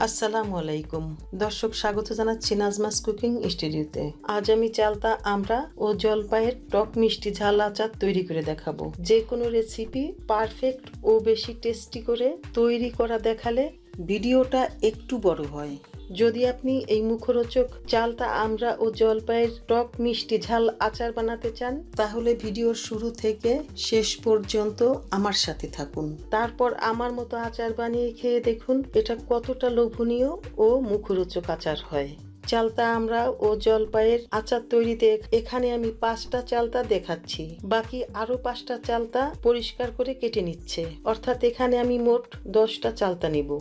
আসসালামু আলাইকুম দর্শক, স্বাগত জানাচ্ছি নাজমাস কুকিং স্টুডিওতে। আজ আমি চালতা আমড়া ও জলপাইয়ের টক মিষ্টি ঝাল আচার তৈরি করে দেখাবো। যে কোনো রেসিপি পারফেক্ট ও বেশি টেস্টি করে তৈরি করা দেখালে ভিডিওটা একটু বড় হয়। যদি আপনি এই মুখরোচক চালতা আমড়া ও জলপাইয়ের টক মিষ্টি ঝাল আচার বানাতে চান, তাহলে ভিডিওর শুরু থেকে শেষ পর্যন্ত আমার সাথে থাকুন। তারপর আমার মতো আচার বানিয়ে খেয়ে দেখুন এটা কতটা লোভনীয় ও মুখরোচক আচার হয়। চালতা আমড়া ও জলপাইয়ের আচার তৈরিতে এখানে আমি 5টা চালতা দেখাচ্ছি, বাকি আরো 5টা চালতা পরিষ্কার করে কেটে নিচ্ছে, অর্থাৎ এখানে আমি মোট 10টা চালতা নিব।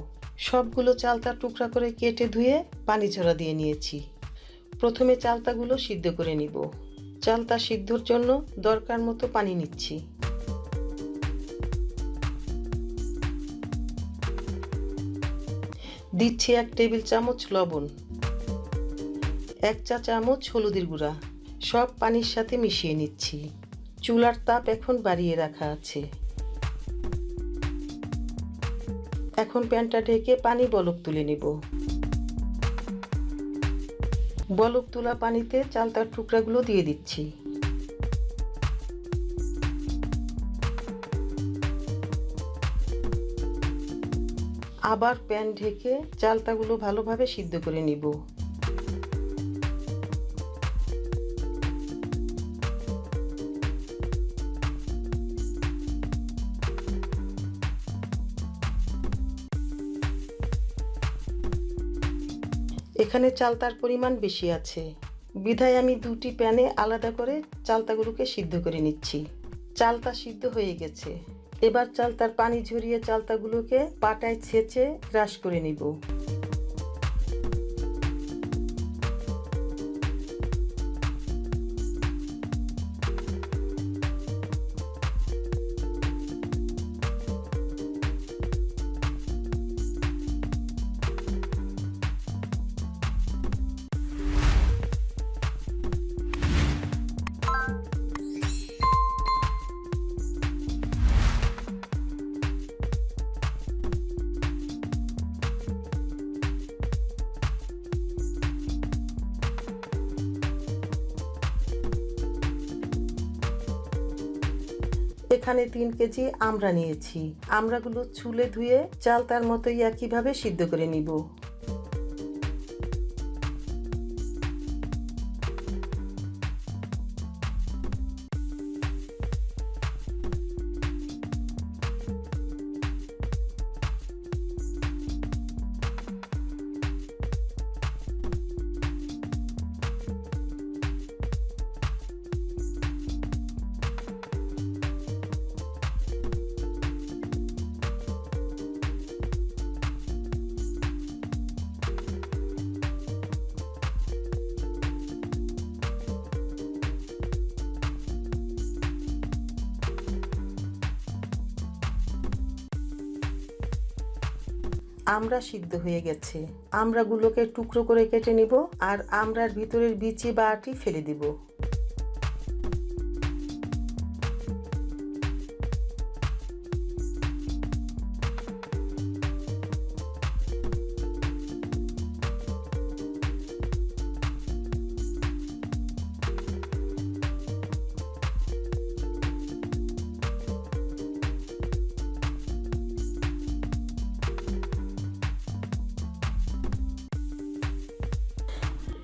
সবগুলো চালতা টুকরা করে কেটে ধুয়ে পানি ঝরা দিয়ে নিয়েছি। প্রথমে চালতাগুলো সিদ্ধ করে নিব। চালতা সিদ্ধর জন্য দরকার মতো পানি নিচ্ছি। দিচ্ছি 1 টেবিল চামচ লবণ, 1 চা চামচ হলুদের গুঁড়া। সব পানির সাথে মিশিয়ে নিচ্ছি। চুলার তাপ এখন বাড়িয়ে রাখা আছে। এখন প্যানটা ঢেকে পানি বলক তুলে নেব। বলক তোলা পানিতে চালতার টুকরাগুলো দিয়ে দিচ্ছি। আবার প্যান ঢেকে চালতাগুলো ভালোভাবে সিদ্ধ করে নিব। এখানে চালতার পরিমাণ বেশি আছে, বিধায় আমি 2টি প্যানে আলাদা করে চালতাগুলোকে সিদ্ধ করে নিচ্ছি। চালতা সিদ্ধ হয়ে গেছে। এবার চালতার পানি ঝরিয়ে চালতাগুলোকে পাটায় ছেঁচে ক্রাশ করে নিব। এখানে 3 কেজি আমড়া নিয়েছি। আমড়াগুলো ছুলে ধুয়ে চালতার মতোই একইভাবে সিদ্ধ করে নিব। আমড়া সিদ্ধ হয়ে গেছে। আমড়াগুলোকে টুকরো করে কেটে নিব আর আমড়ার ভিতরের বিচি বা আটি ফেলে দিব।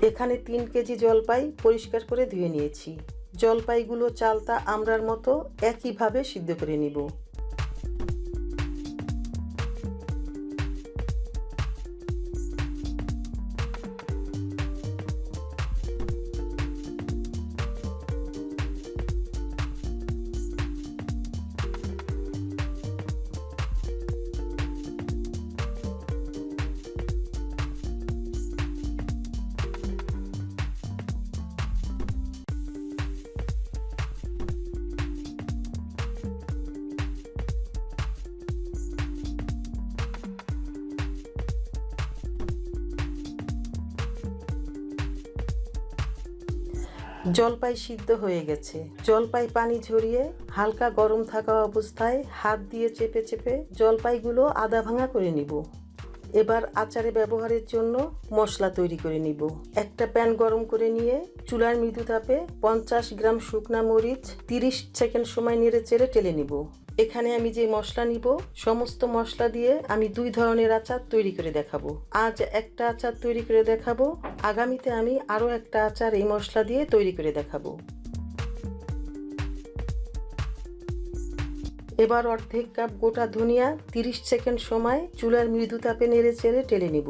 এখানে 3 কেজি জলপাই পরিষ্কার করে ধুয়ে নিয়েছি। জলপাইগুলো চালতা আমড়ার মতো একইভাবে সিদ্ধ করে নিব। জলপাই সিদ্ধ হয়ে গেছে। জলপাই পানি ঝরিয়ে হালকা গরম থাকা অবস্থায় হাত দিয়ে চেপে চেপে জলপাইগুলো আধা ভাঙা করে নিব। এবার আচারে ব্যবহারের জন্য মশলা তৈরি করে নিব। একটা প্যান গরম করে নিয়ে চুলার মৃদু তাপে 50 গ্রাম শুকনা মরিচ 30 সেকেন্ড সময় নেড়ে চেড়ে টেলে নিব। এখানে আমি যে মশলা নিব সমস্ত মশলা দিয়ে আমি 2 ধরনের আচার তৈরি করে দেখাবো। আজ একটা আচার তৈরি করে দেখাবো, আগামীতে আমি আরও একটা আচার এই মশলা দিয়ে তৈরি করে দেখাবো। এবার অর্ধেক কাপ গোটা ধনিয়া 30 সেকেন্ড সময় চুলার মৃদু তাপে নেড়ে চেড়ে টেলে নিব।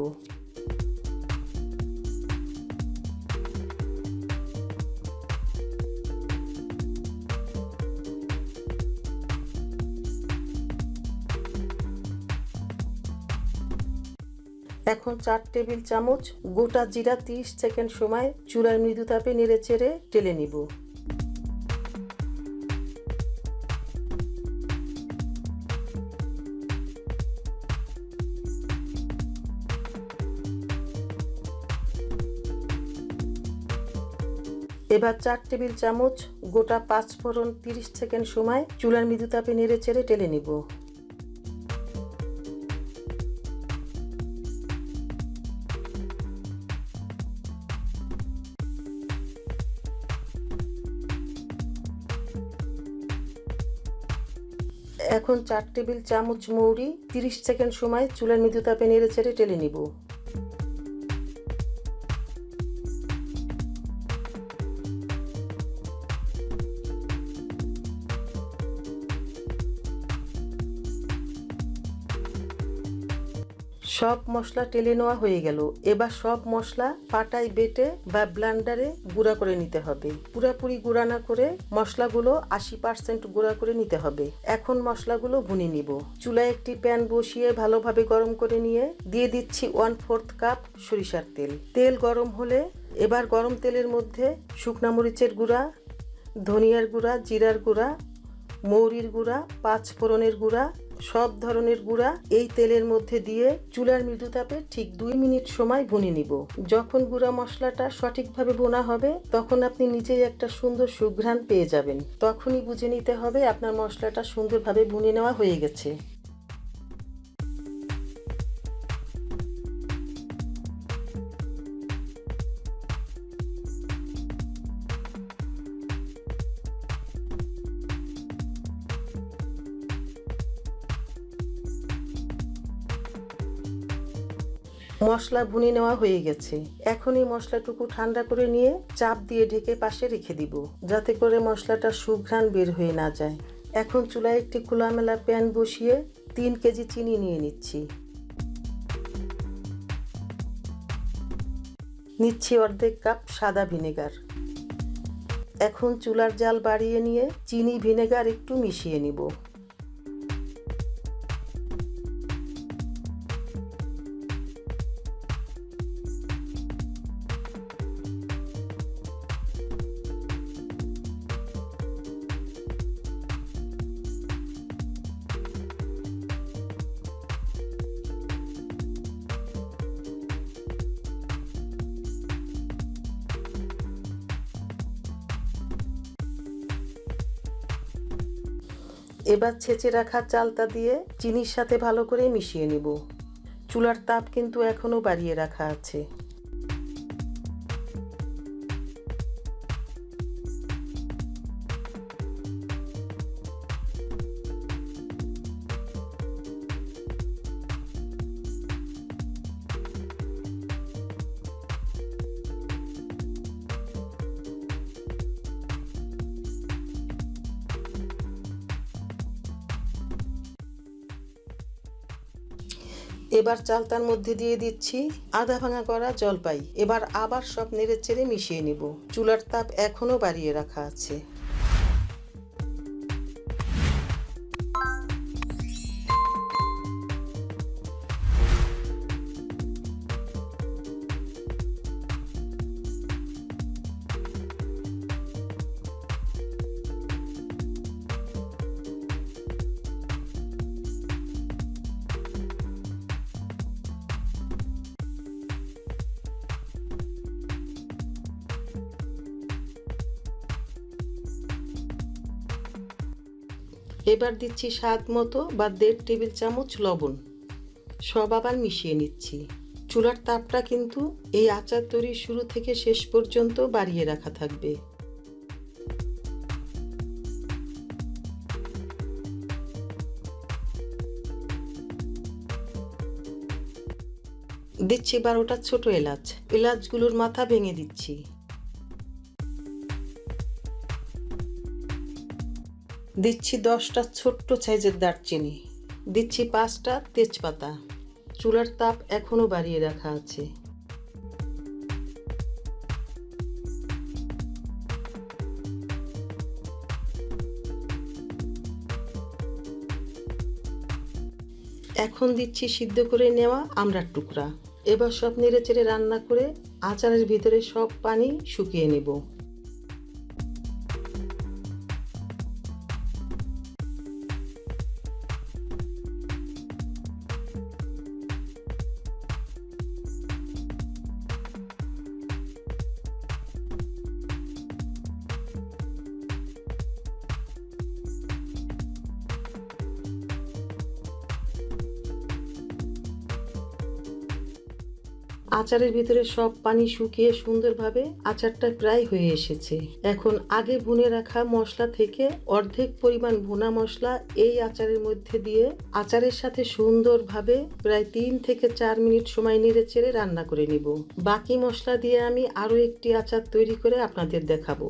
এখন 4 টেবিল চামচ গোটা জিরা 30 সেকেন্ড সময় চুলার মৃদু তাপে নেড়ে চেড়ে টেলে নিব। এবার 4 টেবিল চামচ গোটা 5 ফোড়ন 30 সেকেন্ড সময় চুলার মৃদু তাপে নেড়ে চেড়ে টেলে নিব। এখন 4 টেবিল চামচ মৌরি 30 সেকেন্ড সময় চুলার মৃদু তাপে নেড়ে চেড়ে টেলে নিব। সব মশলা টেলে নেওয়া হয়ে গেল। এবার সব মশলা পাটায় বেটে বা ব্লেন্ডারে গুঁড়া করে নিতে হবে। পুরোপুরি গুঁড়া না করে মশলাগুলো 80% গুঁড়া করে নিতে হবে। এখন মশলাগুলো ভুনে নিব। চুলায় একটি প্যান বসিয়ে ভালোভাবে গরম করে নিয়ে দিয়ে দিচ্ছি 1/4 কাপ সরিষার তেল। তেল গরম হলে এবার গরম তেলের মধ্যে শুকনা মরিচের গুঁড়া, ধনিয়ার গুঁড়া, জিরার গুঁড়া, মৌরির গুঁড়া, 5 ফোড়নের গুঁড়া, সব ধরনের গুঁড়া এই তেলের মধ্যে দিয়ে চুলার মৃদু তাপে ঠিক 2 মিনিট সময় ভুনে নিব। যখন গুঁড়া মশলাটা সঠিকভাবে ভুনা হবে তখন আপনি নিজেই একটা সুন্দর সুঘ্রাণ পেয়ে যাবেন। তখনই বুঝে নিতে হবে আপনার মশলাটা সুন্দরভাবে ভুনে নেওয়া হয়ে গেছে। মশলা ভুনে নেওয়া হয়ে গেছে। এখন এই মশলাটুকু ঠান্ডা করে নিয়ে চাপ দিয়ে ঢেকে পাশে রেখে দিব, যাতে করে মশলাটা সুঘ্রাণ বের হয়ে না যায়। এখন চুলায় একটি খোলামেলা প্যান বসিয়ে 3 কেজি চিনি নিয়ে নিচ্ছি অর্ধেক কাপ সাদা ভিনেগার। এখন চুলার জাল বাড়িয়ে নিয়ে চিনি ভিনেগার একটু মিশিয়ে নিব। এবার ছেঁচে রাখা চালটা দিয়ে চিনির সাথে ভালো করে মিশিয়ে নিব। চুলার তাপ কিন্তু এখনো বাড়িয়ে রাখা আছে। এবার চালতার মধ্যে দিয়ে দিচ্ছি আধা ভাঙা করা জলপাই। এবার আবার সব নেড়ে চেড়ে মিশিয়ে নিব। চুলার তাপ এখনো বাড়িয়ে রাখা আছে। এবার দিচ্ছি স্বাদ মতো বা 1.5 টেবিল চামচ লবণ। সব আবার মিশিয়ে নিচ্ছি। চুলার তাপটা কিন্তু এই আচার তৈরির শুরু থেকে শেষ পর্যন্ত বাড়িয়ে রাখা থাকবে। দিচ্ছি 12টা ছোট এলাচ। এলাচগুলোর মাথা ভেঙে দিচ্ছি। দিচ্ছি 10টা ছোট্ট সাইজের দারচিনি। দিচ্ছি 5টা তেজপাতা। চুলার তাপ এখনো বাড়িয়ে রাখা আছে। এখন দিচ্ছি সিদ্ধ করে নেওয়া আমড়ার টুকরা। এবার সব নেড়েচেড়ে রান্না করে আচারের ভিতরে সব পানি শুকিয়ে নেব। আচারের ভিতরে সব পানি শুকিয়ে সুন্দরভাবে আচারটা প্রায় হয়ে এসেছে। এখন আগে ভুনে রাখা মশলা থেকে অর্ধেক পরিমাণ ভুনা মশলা এই আচারের মধ্যে দিয়ে আচারের সাথে সুন্দরভাবে প্রায় 3 থেকে 4 মিনিট সময় নেড়েচেড়ে রান্না করে নিব। বাকি মশলা দিয়ে আমি আরও একটি আচার তৈরি করে আপনাদের দেখাবো।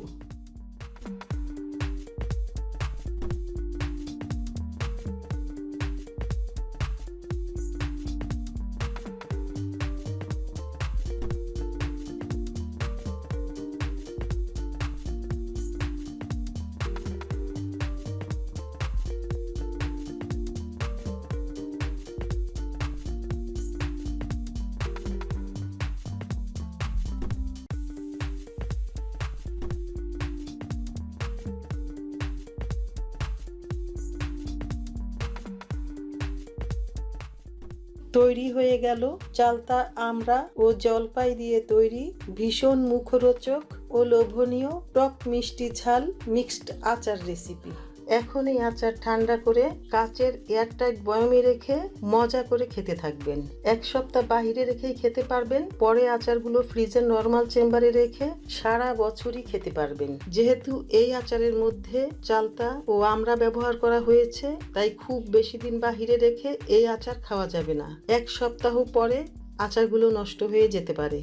তৈরি হয়ে গেল চালতা আমড়া ও জলপাই দিয়ে তৈরি ভীষণ মুখরোচক ও লোভনীয় টক মিষ্টি ঝাল মিক্সড আচার রেসিপি। এখন এই আচার ঠান্ডা করে কাচের এয়ারটাইট বয়ামে রেখে মজা করে খেতে থাকবেন। 1 সপ্তাহ বাহিরে রেখেই খেতে পারবেন। পরে আচারগুলো ফ্রিজের নরমাল চেম্বারে রেখে সারা বছরই খেতে পারবেন। যেহেতু এই আচারের মধ্যে চালতা ও আমড়া ব্যবহার করা হয়েছে, তাই খুব বেশি দিন বাহিরে রেখে এই আচার খাওয়া যাবে না। 1 সপ্তাহ পরে আচারগুলো নষ্ট হয়ে যেতে পারে।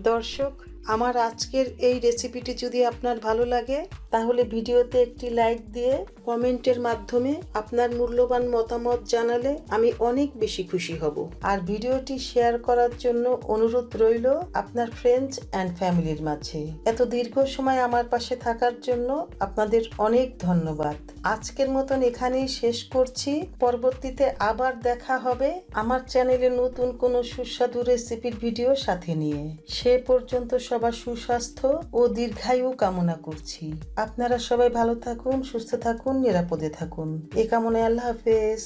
দর্শক, আমার আজকের এই রেসিপিটি যদি আপনার ভালো লাগে তাহলে ভিডিওতে একটি লাইক দিয়ে কমেন্টের মাধ্যমে আপনার মূল্যবান মতামত জানালে আমি অনেক বেশি খুশি হব। আর ভিডিওটি শেয়ার করার জন্য অনুরোধ রইল আপনার ফ্রেন্ডস অ্যান্ড ফ্যামিলির মাঝে। এত দীর্ঘ সময় আমার পাশে থাকার জন্য আপনাদের অনেক ধন্যবাদ। আজকের মতন এখানেই শেষ করছি। পরবর্তীতে আবার দেখা হবে আমার চ্যানেলে নতুন কোনো সুস্বাদু রেসিপির ভিডিও সাথে নিয়ে। সে পর্যন্ত সবার সুস্বাস্থ্য ও দীর্ঘায়ু কামনা করছি। আপনারা সবাই ভালো থাকুন, সুস্থ থাকুন, নিরাপদে থাকুন। এই কামনায় আল্লাহ হাফেজ।